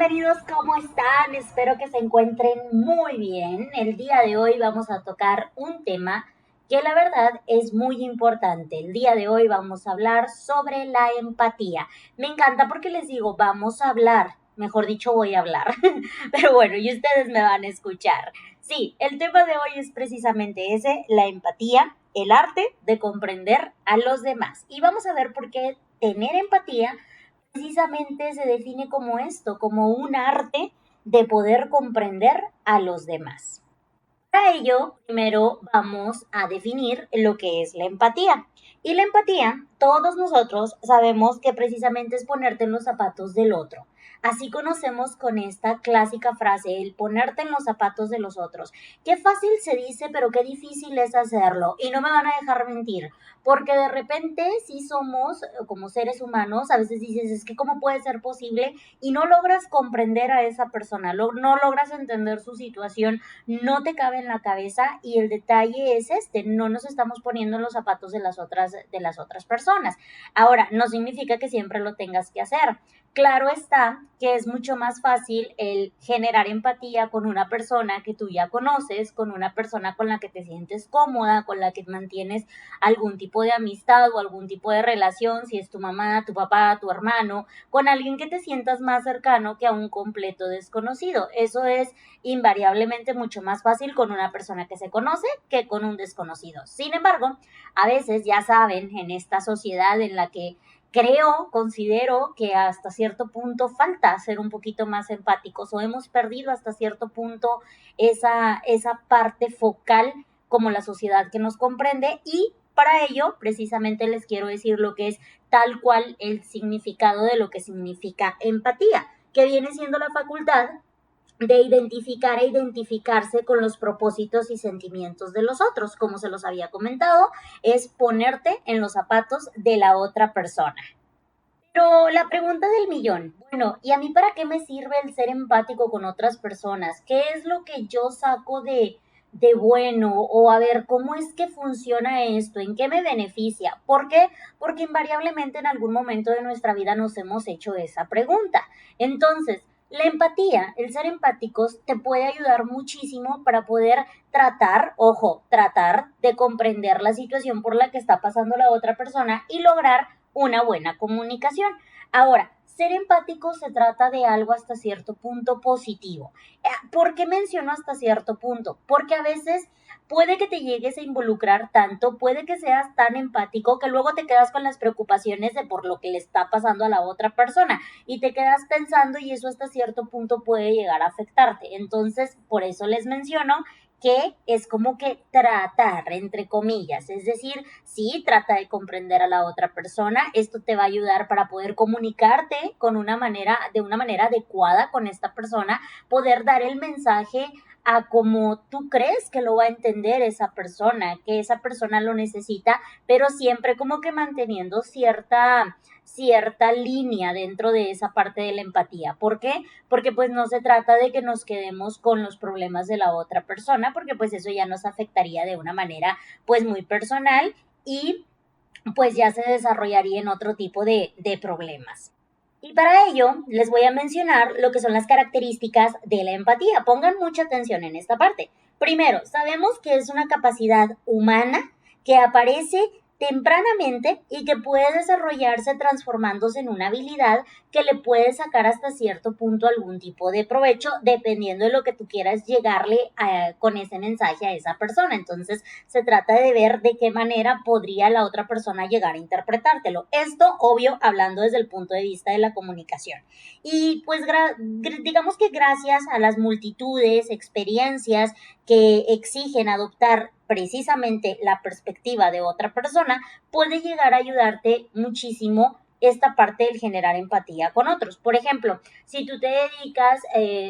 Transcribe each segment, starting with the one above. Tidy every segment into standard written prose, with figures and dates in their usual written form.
Bienvenidos, ¿cómo están? Espero que se encuentren muy bien. El día de hoy vamos a tocar un tema que la verdad es muy importante. El día de hoy vamos a hablar sobre la empatía. Me encanta porque les digo, vamos a hablar, mejor dicho, voy a hablar. Pero bueno, y ustedes me van a escuchar. Sí, el tema de hoy es precisamente ese, la empatía, el arte de comprender a los demás. Y vamos a ver por qué tener empatía precisamente se define como esto, como un arte de poder comprender a los demás. Para ello, primero vamos a definir lo que es la empatía. Y la empatía, todos nosotros sabemos que precisamente es ponerte en los zapatos del otro. Así conocemos con esta clásica frase, el ponerte en los zapatos de los otros. Qué fácil se dice, pero qué difícil es hacerlo. Y no me van a dejar mentir, porque de repente si somos como seres humanos, a veces dices, es que cómo puede ser posible y no logras comprender a esa persona, no logras entender su situación, no te cabe en la cabeza y el detalle es este, no nos estamos poniendo en los zapatos de las otras personas. Ahora, no significa que siempre lo tengas que hacer. Claro está que es mucho más fácil el generar empatía con una persona que tú ya conoces, con una persona con la que te sientes cómoda, con la que mantienes algún tipo de amistad o algún tipo de relación, si es tu mamá, tu papá, tu hermano, con alguien que te sientas más cercano que a un completo desconocido. Eso es invariablemente mucho más fácil con una persona que se conoce que con un desconocido. Sin embargo, a veces ya saben, en esta sociedad en la que considero que hasta cierto punto falta ser un poquito más empáticos o hemos perdido hasta cierto punto esa parte focal como la sociedad que nos comprende y para ello precisamente les quiero decir lo que es tal cual el significado de lo que significa empatía, que viene siendo la facultad de identificar e identificarse con los propósitos y sentimientos de los otros. Como se los había comentado, es ponerte en los zapatos de la otra persona. Pero la pregunta del millón, bueno, ¿y a mí para qué me sirve el ser empático con otras personas? ¿Qué es lo que yo saco de bueno? O a ver, ¿cómo es que funciona esto? ¿En qué me beneficia? ¿Por qué? Porque invariablemente en algún momento de nuestra vida nos hemos hecho esa pregunta. Entonces, la empatía, el ser empáticos, te puede ayudar muchísimo para poder tratar, ojo, tratar de comprender la situación por la que está pasando la otra persona y lograr una buena comunicación. Ahora, ser empático se trata de algo hasta cierto punto positivo. ¿Por qué menciono hasta cierto punto? Porque a veces puede que te llegues a involucrar tanto, puede que seas tan empático que luego te quedas con las preocupaciones de por lo que le está pasando a la otra persona y te quedas pensando y eso hasta cierto punto puede llegar a afectarte. Entonces, por eso les menciono que es como que tratar, entre comillas, es decir, sí, trata de comprender a la otra persona, esto te va a ayudar para poder comunicarte de una manera adecuada con esta persona, poder dar el mensaje a como tú crees que lo va a entender esa persona, que esa persona lo necesita, pero siempre como que manteniendo cierta línea dentro de esa parte de la empatía. ¿Por qué? Porque pues no se trata de que nos quedemos con los problemas de la otra persona, porque pues eso ya nos afectaría de una manera pues muy personal y pues ya se desarrollaría en otro tipo de problemas. Y para ello les voy a mencionar lo que son las características de la empatía. Pongan mucha atención en esta parte. Primero, sabemos que es una capacidad humana que aparece tempranamente y que puede desarrollarse transformándose en una habilidad que le puede sacar hasta cierto punto algún tipo de provecho dependiendo de lo que tú quieras llegarle con ese mensaje a esa persona. Entonces se trata de ver de qué manera podría la otra persona llegar a interpretártelo. Esto, obvio, hablando desde el punto de vista de la comunicación. Y pues digamos que gracias a las multitudes, experiencias que exigen adoptar precisamente la perspectiva de otra persona, puede llegar a ayudarte muchísimo esta parte del generar empatía con otros. Por ejemplo, si tú te dedicas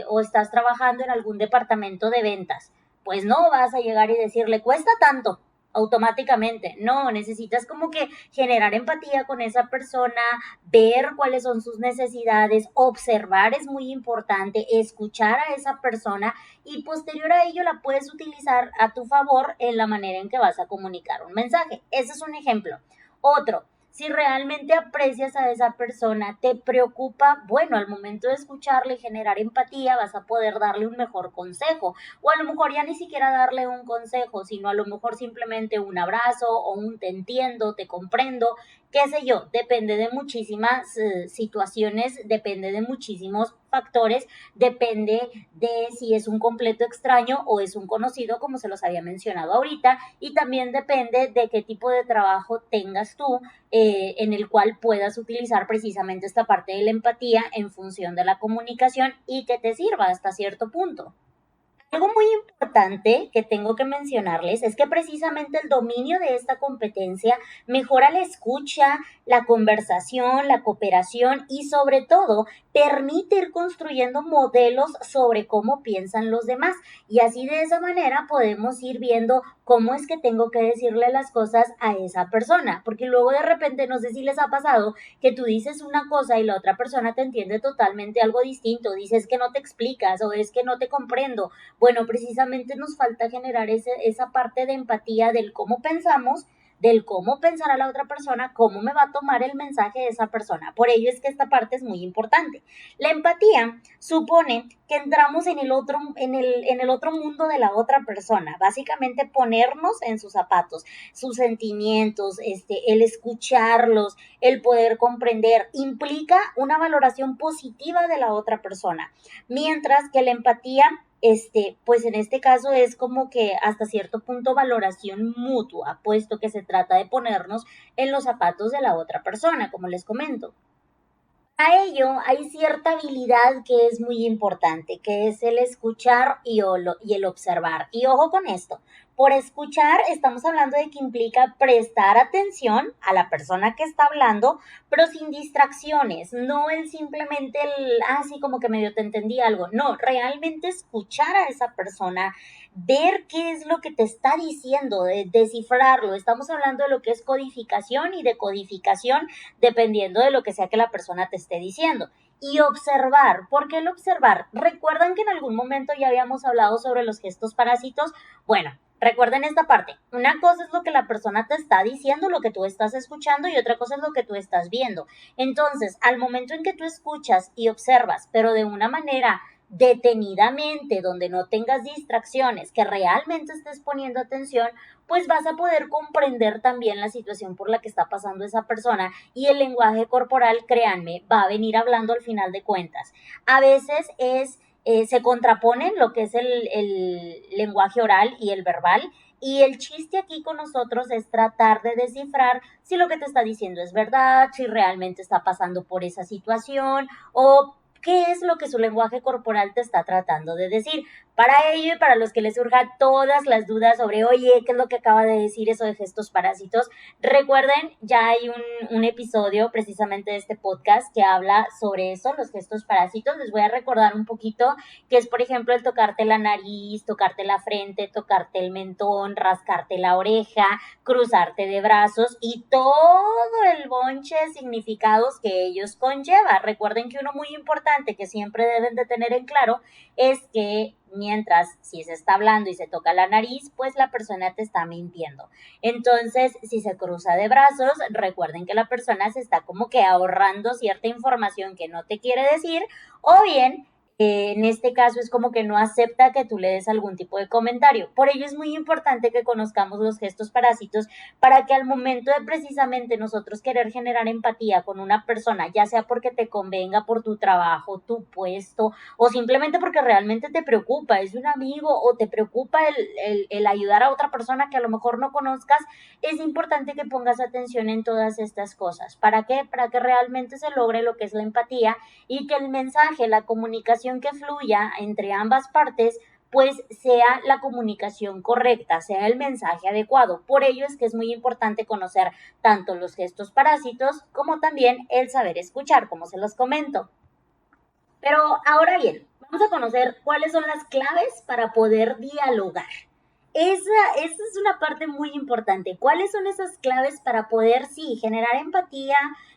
o estás trabajando en algún departamento de ventas, pues no vas a llegar y decirle cuesta tanto automáticamente. No, necesitas como que generar empatía con esa persona, ver cuáles son sus necesidades, observar es muy importante, escuchar a esa persona y posterior a ello la puedes utilizar a tu favor en la manera en que vas a comunicar un mensaje. Ese es un ejemplo. Otro, si realmente aprecias a esa persona, te preocupa, bueno, al momento de escucharle y generar empatía vas a poder darle un mejor consejo, o a lo mejor ya ni siquiera darle un consejo, sino a lo mejor simplemente un abrazo o un te entiendo, te comprendo, qué sé yo, depende de muchísimas situaciones, depende de muchísimos factores, depende de si es un completo extraño o es un conocido, como se los había mencionado ahorita, y también depende de qué tipo de trabajo tengas tú en el cual puedas utilizar precisamente esta parte de la empatía en función de la comunicación y que te sirva hasta cierto punto. Algo muy importante que tengo que mencionarles es que precisamente el dominio de esta competencia mejora la escucha, la conversación, la cooperación y sobre todo permite ir construyendo modelos sobre cómo piensan los demás. Y así de esa manera podemos ir viendo cómo es que tengo que decirle las cosas a esa persona. Porque luego de repente, no sé si les ha pasado, que tú dices una cosa y la otra persona te entiende totalmente algo distinto. Dices que no te explicas o es que no te comprendo. Bueno, precisamente nos falta generar esa parte de empatía del cómo pensamos, del cómo pensar a la otra persona, cómo me va a tomar el mensaje de esa persona. Por ello es que esta parte es muy importante. La empatía supone que entramos en el otro mundo de la otra persona, básicamente ponernos en sus zapatos, sus sentimientos, el escucharlos, el poder comprender, implica una valoración positiva de la otra persona, mientras que la empatía pues en este caso es como que hasta cierto punto valoración mutua, puesto que se trata de ponernos en los zapatos de la otra persona, como les comento. A ello hay cierta habilidad que es muy importante, que es el escuchar y el observar. Y ojo con esto, por escuchar estamos hablando de que implica prestar atención a la persona que está hablando, pero sin distracciones, no el simplemente así como que medio te entendí algo, no, realmente escuchar a esa persona, ver qué es lo que te está diciendo, descifrarlo. Estamos hablando de lo que es codificación y decodificación dependiendo de lo que sea que la persona te esté diciendo. Y observar, ¿por qué el observar? ¿Recuerdan que en algún momento ya habíamos hablado sobre los gestos parásitos? Bueno, recuerden esta parte. Una cosa es lo que la persona te está diciendo, lo que tú estás escuchando, y otra cosa es lo que tú estás viendo. Entonces, al momento en que tú escuchas y observas, pero de una manera detenidamente, donde no tengas distracciones, que realmente estés poniendo atención, pues vas a poder comprender también la situación por la que está pasando esa persona y el lenguaje corporal, créanme, va a venir hablando al final de cuentas. A veces se contraponen lo que es el lenguaje oral y el verbal, y el chiste aquí con nosotros es tratar de descifrar si lo que te está diciendo es verdad, si realmente está pasando por esa situación o qué es lo que su lenguaje corporal te está tratando de decir. Para ello y para los que les surjan todas las dudas sobre, oye, ¿qué es lo que acaba de decir eso de gestos parásitos? Recuerden, ya hay un episodio precisamente de este podcast que habla sobre eso, los gestos parásitos. Les voy a recordar un poquito, que es, por ejemplo, el tocarte la nariz, tocarte la frente, tocarte el mentón, rascarte la oreja, cruzarte de brazos y todo el bonche de significados que ellos conlleva. Recuerden que uno muy importante que siempre deben de tener en claro es que mientras si se está hablando y se toca la nariz, pues la persona te está mintiendo. Entonces, si se cruza de brazos, recuerden que la persona se está como que ahorrando cierta información que no te quiere decir, o bien en este caso es como que no acepta que tú le des algún tipo de comentario. Por ello es muy importante que conozcamos los gestos parásitos para que al momento de precisamente nosotros querer generar empatía con una persona, ya sea porque te convenga por tu trabajo, tu puesto, o simplemente porque realmente te preocupa, es un amigo, o te preocupa el ayudar a otra persona que a lo mejor no conozcas, es importante que pongas atención en todas estas cosas. ¿Para qué? Para que realmente se logre lo que es la empatía y que el mensaje, la comunicación que fluya entre ambas partes, pues sea la comunicación correcta, sea el mensaje adecuado. Por ello es que es muy importante conocer tanto los gestos parásitos como también el saber escuchar, como se los comento. Pero ahora bien, vamos a conocer cuáles son las claves para poder dialogar. Esa es una parte muy importante. ¿Cuáles son esas claves para poder, sí, generar empatía,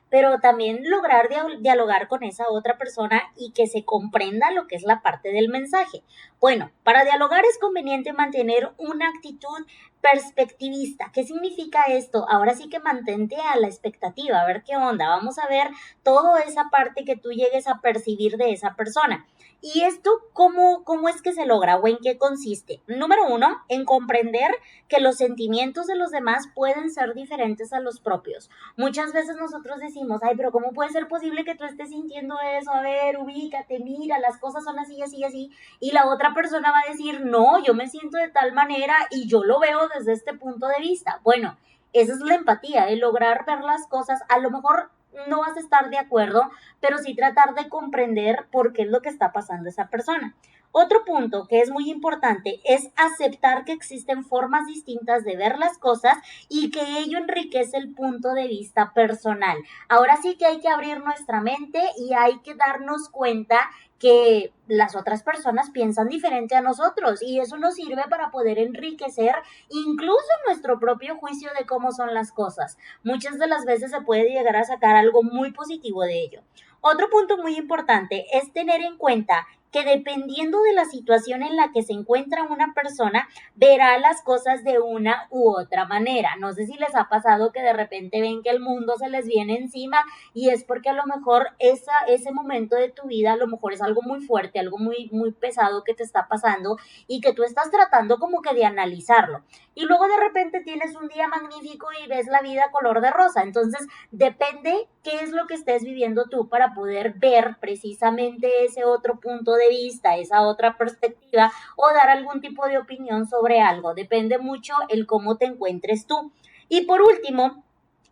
pero también lograr dialogar con esa otra persona y que se comprenda lo que es la parte del mensaje? Bueno, para dialogar es conveniente mantener una actitud perspectivista. ¿Qué significa esto? Ahora sí que mantente a la expectativa, a ver qué onda. Vamos a ver toda esa parte que tú llegues a percibir de esa persona. ¿Y esto cómo es que se logra o en qué consiste? Número uno, en comprender que los sentimientos de los demás pueden ser diferentes a los propios. Muchas veces nosotros decimos, ay, pero ¿cómo puede ser posible que tú estés sintiendo eso? A ver, ubícate, mira, las cosas son así, así, así. Y la otra persona va a decir, no, yo me siento de tal manera y yo lo veo desde este punto de vista. Bueno, esa es la empatía, el lograr ver las cosas. A lo mejor no vas a estar de acuerdo, pero sí tratar de comprender por qué es lo que está pasando esa persona. Otro punto que es muy importante es aceptar que existen formas distintas de ver las cosas y que ello enriquece el punto de vista personal. Ahora sí que hay que abrir nuestra mente y hay que darnos cuenta que las otras personas piensan diferente a nosotros y eso nos sirve para poder enriquecer incluso nuestro propio juicio de cómo son las cosas. Muchas de las veces se puede llegar a sacar algo muy positivo de ello. Otro punto muy importante es tener en cuenta que dependiendo de la situación en la que se encuentra una persona, verá las cosas de una u otra manera. No sé si les ha pasado que de repente ven que el mundo se les viene encima y es porque a lo mejor ese momento de tu vida a lo mejor es algo muy fuerte, algo muy pesado que te está pasando y que tú estás tratando como que de analizarlo. Y luego de repente tienes un día magnífico y ves la vida color de rosa. Entonces depende qué es lo que estés viviendo tú para poder ver precisamente ese otro punto de vista, esa otra perspectiva o dar algún tipo de opinión sobre algo. Depende mucho el cómo te encuentres tú. Y por último,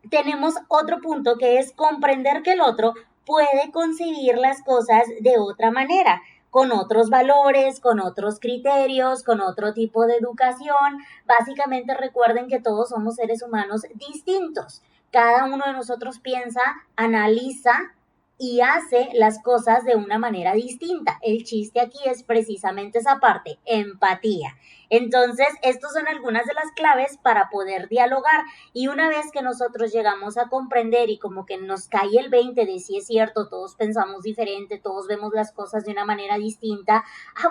tenemos otro punto que es comprender que el otro puede concebir las cosas de otra manera, con otros valores, con otros criterios, con otro tipo de educación. Básicamente recuerden que todos somos seres humanos distintos. Cada uno de nosotros piensa, analiza y hace las cosas de una manera distinta. El chiste aquí es precisamente esa parte, empatía. Entonces, estos son algunas de las claves para poder dialogar y una vez que nosotros llegamos a comprender y como que nos cae el 20 de si es cierto, todos pensamos diferente, todos vemos las cosas de una manera distinta,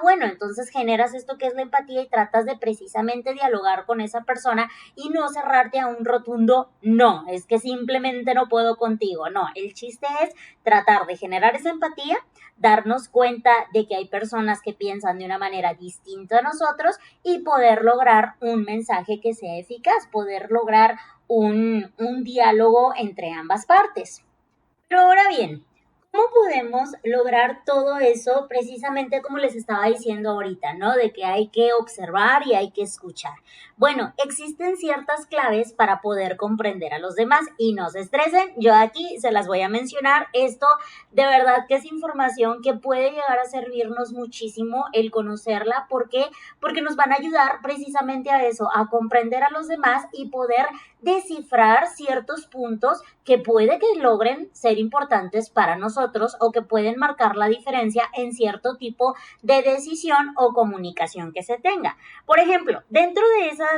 bueno, entonces generas esto que es la empatía y tratas de precisamente dialogar con esa persona y no cerrarte a un rotundo no, es que simplemente no puedo contigo, no, el chiste es tratar de generar esa empatía, darnos cuenta de que hay personas que piensan de una manera distinta a nosotros y poder lograr un mensaje que sea eficaz, poder lograr un diálogo entre ambas partes. Pero ahora bien, ¿cómo podemos lograr todo eso precisamente como les estaba diciendo ahorita, ¿no? De que hay que observar y hay que escuchar. Bueno, existen ciertas claves para poder comprender a los demás y no se estresen, yo aquí se las voy a mencionar. Esto de verdad que es información que puede llegar a servirnos muchísimo el conocerla. ¿Por qué? Porque nos van a ayudar precisamente a eso, a comprender a los demás y poder descifrar ciertos puntos que puede que logren ser importantes para nosotros o que pueden marcar la diferencia en cierto tipo de decisión o comunicación que se tenga. Por ejemplo, dentro de esas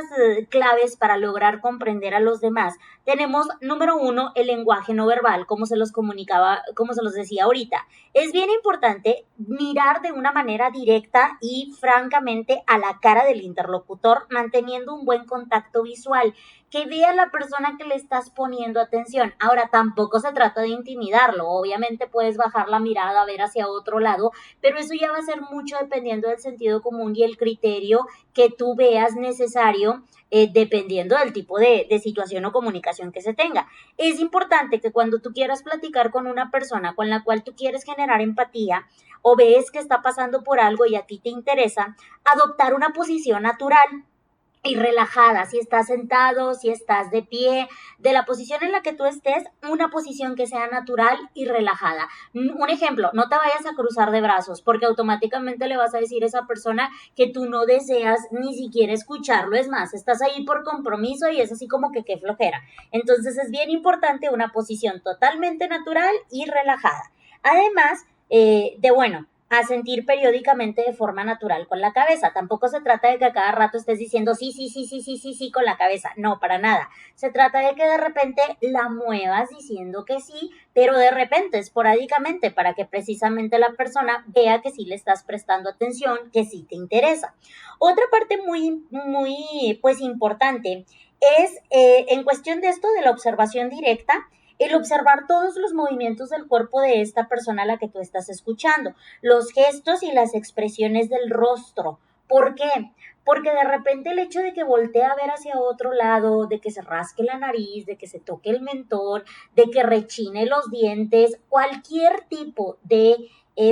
claves para lograr comprender a los demás, tenemos número uno, el lenguaje no verbal, como se los comunicaba, como se los decía ahorita. Es bien importante mirar de una manera directa y francamente a la cara del interlocutor, manteniendo un buen contacto visual, que vea la persona que le estás poniendo atención. Ahora, tampoco se trata de intimidarlo, obviamente puedes bajar la mirada, ver hacia otro lado, pero eso ya va a ser mucho dependiendo del sentido común y el criterio que tú veas necesario, dependiendo del tipo de situación o comunicación que se tenga. Es importante que cuando tú quieras platicar con una persona con la cual tú quieres generar empatía o ves que está pasando por algo y a ti te interesa, adoptar una posición natural y relajada, si estás sentado, si estás de pie, de la posición en la que tú estés, una posición que sea natural y relajada. Un ejemplo, no te vayas a cruzar de brazos porque automáticamente le vas a decir a esa persona que tú no deseas ni siquiera escucharlo, es más, estás ahí por compromiso y es así como que qué flojera. Entonces es bien importante una posición totalmente natural y relajada. Además, bueno, asentir periódicamente de forma natural con la cabeza. Tampoco se trata de que a cada rato estés diciendo sí, sí, sí, sí, sí, sí, sí con la cabeza. No, para nada. Se trata de que de repente la muevas diciendo que sí, pero de repente, esporádicamente, para que precisamente la persona vea que sí le estás prestando atención, que sí te interesa. Otra parte muy, pues importante es en cuestión de esto de la observación directa, el observar todos los movimientos del cuerpo de esta persona a la que tú estás escuchando, los gestos y las expresiones del rostro. ¿Por qué? Porque de repente el hecho de que voltee a ver hacia otro lado, de que se rasque la nariz, de que se toque el mentón, de que rechine los dientes, cualquier tipo de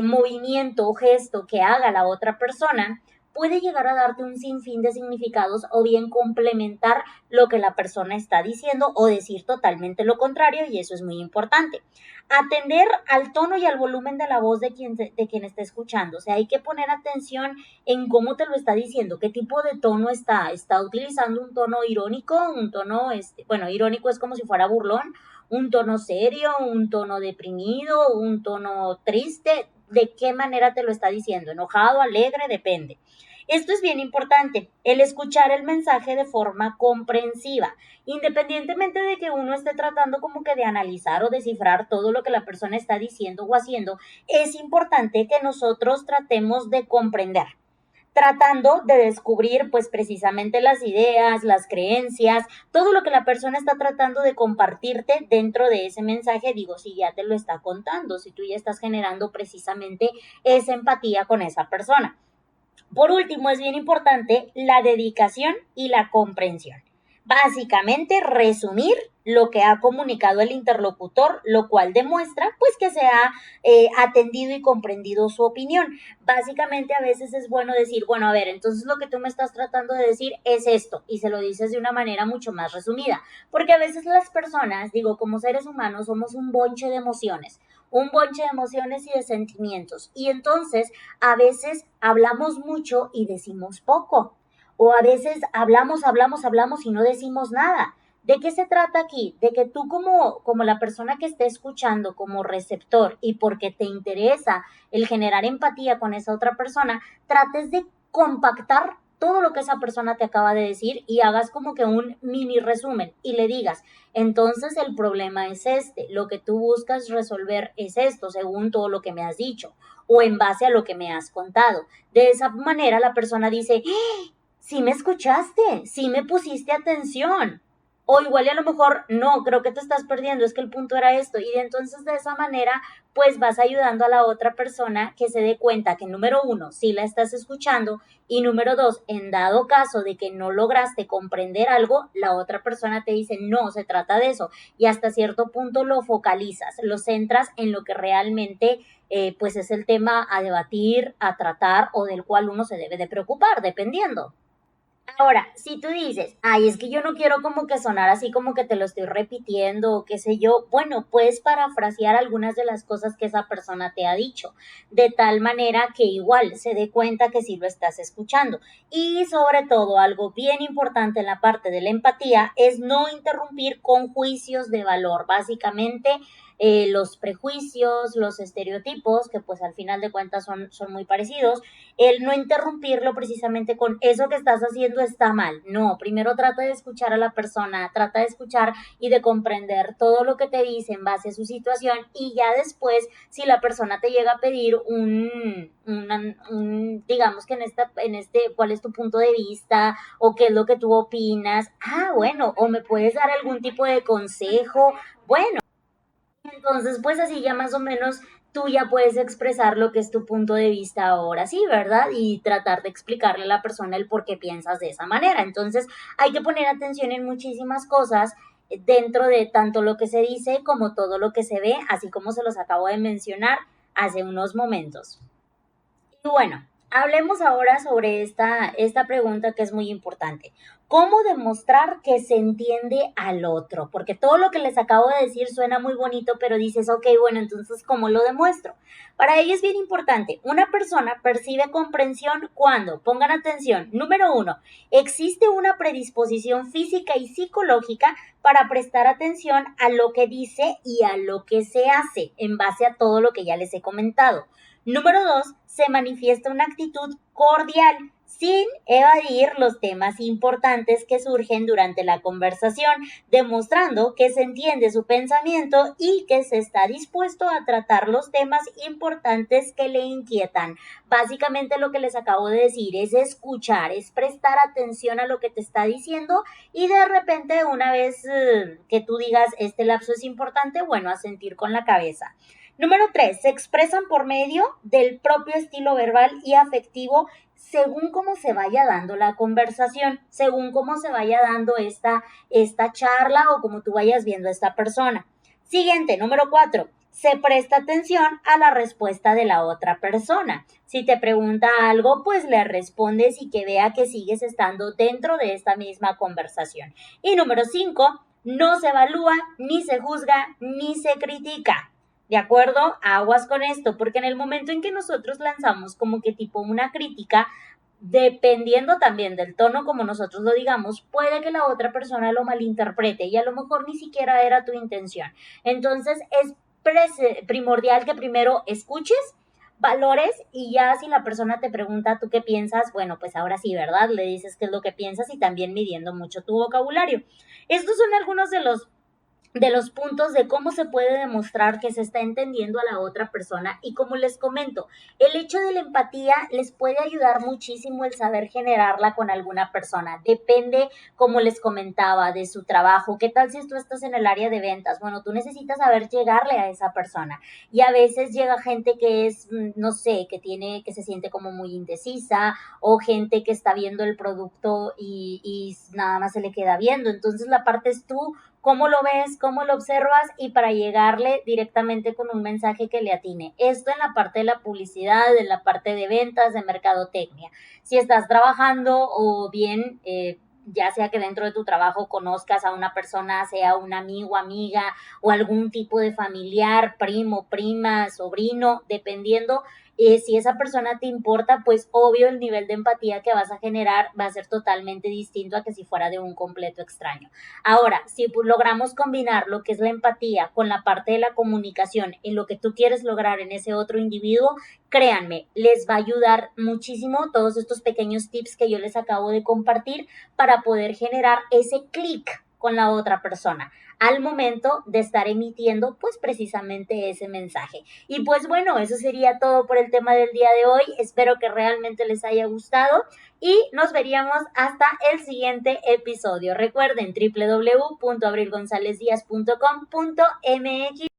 movimiento o gesto que haga la otra persona, puede llegar a darte un sinfín de significados o bien complementar lo que la persona está diciendo o decir totalmente lo contrario, y eso es muy importante. Atender al tono y al volumen de la voz de quien está escuchando. O sea, hay que poner atención en cómo te lo está diciendo, qué tipo de tono está. ¿Está utilizando un tono irónico? Un tono, bueno, irónico es como si fuera burlón, un tono serio, un tono deprimido, un tono triste. ¿De qué manera te lo está diciendo? ¿Enojado, alegre? Depende. Esto es bien importante, el escuchar el mensaje de forma comprensiva, independientemente de que uno esté tratando como que de analizar o descifrar todo lo que la persona está diciendo o haciendo, es importante que nosotros tratemos de comprender, tratando de descubrir pues precisamente las ideas, las creencias, todo lo que la persona está tratando de compartirte dentro de ese mensaje. Digo, si ya te lo está contando, si tú ya estás generando precisamente esa empatía con esa persona. Por último, es bien importante la dedicación y la comprensión. Básicamente, resumir lo que ha comunicado el interlocutor, lo cual demuestra pues que se ha atendido y comprendido su opinión. Básicamente a veces es bueno decir, bueno, a ver, entonces lo que tú me estás tratando de decir es esto, y se lo dices de una manera mucho más resumida, porque a veces las personas, digo, como seres humanos somos un bonche de emociones y de sentimientos, y entonces a veces hablamos mucho y decimos poco. O a veces hablamos y no decimos nada. ¿De qué se trata aquí? De que tú como la persona que esté escuchando, como receptor, y porque te interesa el generar empatía con esa otra persona, trates de compactar todo lo que esa persona te acaba de decir y hagas como que un mini resumen y le digas, entonces el problema es este, lo que tú buscas resolver es esto, según todo lo que me has dicho o en base a lo que me has contado. De esa manera la persona dice, sí me escuchaste, sí me pusiste atención. O igual y a lo mejor, no, creo que te estás perdiendo, es que el punto era esto. Y entonces de esa manera, pues vas ayudando a la otra persona que se dé cuenta que número uno, sí la estás escuchando, y número dos, en dado caso de que no lograste comprender algo, la otra persona te dice, no, se trata de eso. Y hasta cierto punto lo focalizas, lo centras en lo que realmente pues es el tema a debatir, a tratar o del cual uno se debe de preocupar, dependiendo. Ahora, si tú dices, ay, es que yo no quiero como que sonar así como que te lo estoy repitiendo o qué sé yo, bueno, puedes parafrasear algunas de las cosas que esa persona te ha dicho, de tal manera que igual se dé cuenta que sí lo estás escuchando. Y sobre todo, algo bien importante en la parte de la empatía es no interrumpir con juicios de valor. Básicamente, los prejuicios, los estereotipos, que pues al final de cuentas son muy parecidos, el no interrumpirlo precisamente con eso que estás haciendo está mal. No, primero trata de escuchar a la persona, trata de escuchar y de comprender todo lo que te dice en base a su situación, y ya después, si la persona te llega a pedir digamos que ¿cuál es tu punto de vista? O qué es lo que tú opinas. Ah, bueno, o me puedes dar algún tipo de consejo. Bueno, entonces, pues así ya más o menos tú ya puedes expresar lo que es tu punto de vista ahora sí, ¿verdad? Y tratar de explicarle a la persona el por qué piensas de esa manera. Entonces, hay que poner atención en muchísimas cosas dentro de tanto lo que se dice como todo lo que se ve, así como se los acabo de mencionar hace unos momentos. Y bueno, hablemos ahora sobre esta pregunta que es muy importante. ¿Cómo demostrar que se entiende al otro? Porque todo lo que les acabo de decir suena muy bonito, pero dices, ok, bueno, entonces, ¿cómo lo demuestro? Para ello es bien importante. Una persona percibe comprensión cuando, pongan atención, número uno, existe una predisposición física y psicológica para prestar atención a lo que dice y a lo que se hace en base a todo lo que ya les he comentado. Número 2, se manifiesta una actitud cordial, sin evadir los temas importantes que surgen durante la conversación, demostrando que se entiende su pensamiento y que se está dispuesto a tratar los temas importantes que le inquietan. Básicamente lo que les acabo de decir es escuchar, es prestar atención a lo que te está diciendo y de repente una vez que tú digas este lapso es importante, bueno, asentir con la cabeza. Número 3, se expresan por medio del propio estilo verbal y afectivo según cómo se vaya dando la conversación, según cómo se vaya dando esta charla o como tú vayas viendo a esta persona. Siguiente, número 4, se presta atención a la respuesta de la otra persona. Si te pregunta algo, pues le respondes y que vea que sigues estando dentro de esta misma conversación. Y número 5, no se evalúa, ni se juzga, ni se critica. ¿De acuerdo? Aguas con esto, porque en el momento en que nosotros lanzamos como que tipo una crítica, dependiendo también del tono como nosotros lo digamos, puede que la otra persona lo malinterprete y a lo mejor ni siquiera era tu intención. Entonces es primordial que primero escuches, valores y ya si la persona te pregunta tú qué piensas, bueno, pues ahora sí, ¿verdad? Le dices qué es lo que piensas y también midiendo mucho tu vocabulario. Estos son algunos de los puntos de cómo se puede demostrar que se está entendiendo a la otra persona y como les comento, el hecho de la empatía les puede ayudar muchísimo el saber generarla con alguna persona. Depende, como les comentaba, de su trabajo. ¿Qué tal si tú estás en el área de ventas? Bueno, tú necesitas saber llegarle a esa persona y a veces llega gente que es, no sé, que se siente como muy indecisa o gente que está viendo el producto y nada más se le queda viendo. Entonces la parte es tú cómo lo ves, cómo lo observas y para llegarle directamente con un mensaje que le atine. Esto en la parte de la publicidad, en la parte de ventas, de mercadotecnia. Si estás trabajando o bien, ya sea que dentro de tu trabajo conozcas a una persona, sea un amigo, amiga o algún tipo de familiar, primo, prima, sobrino, dependiendo si esa persona te importa, pues obvio el nivel de empatía que vas a generar va a ser totalmente distinto a que si fuera de un completo extraño. Ahora, si logramos combinar lo que es la empatía con la parte de la comunicación en lo que tú quieres lograr en ese otro individuo, créanme, les va a ayudar muchísimo todos estos pequeños tips que yo les acabo de compartir para poder generar ese clic con la otra persona al momento de estar emitiendo pues precisamente ese mensaje. Y pues bueno, eso sería todo por el tema del día de hoy. Espero que realmente les haya gustado y nos veríamos hasta el siguiente episodio. Recuerden www.abrilgonzalezdiaz.com.mx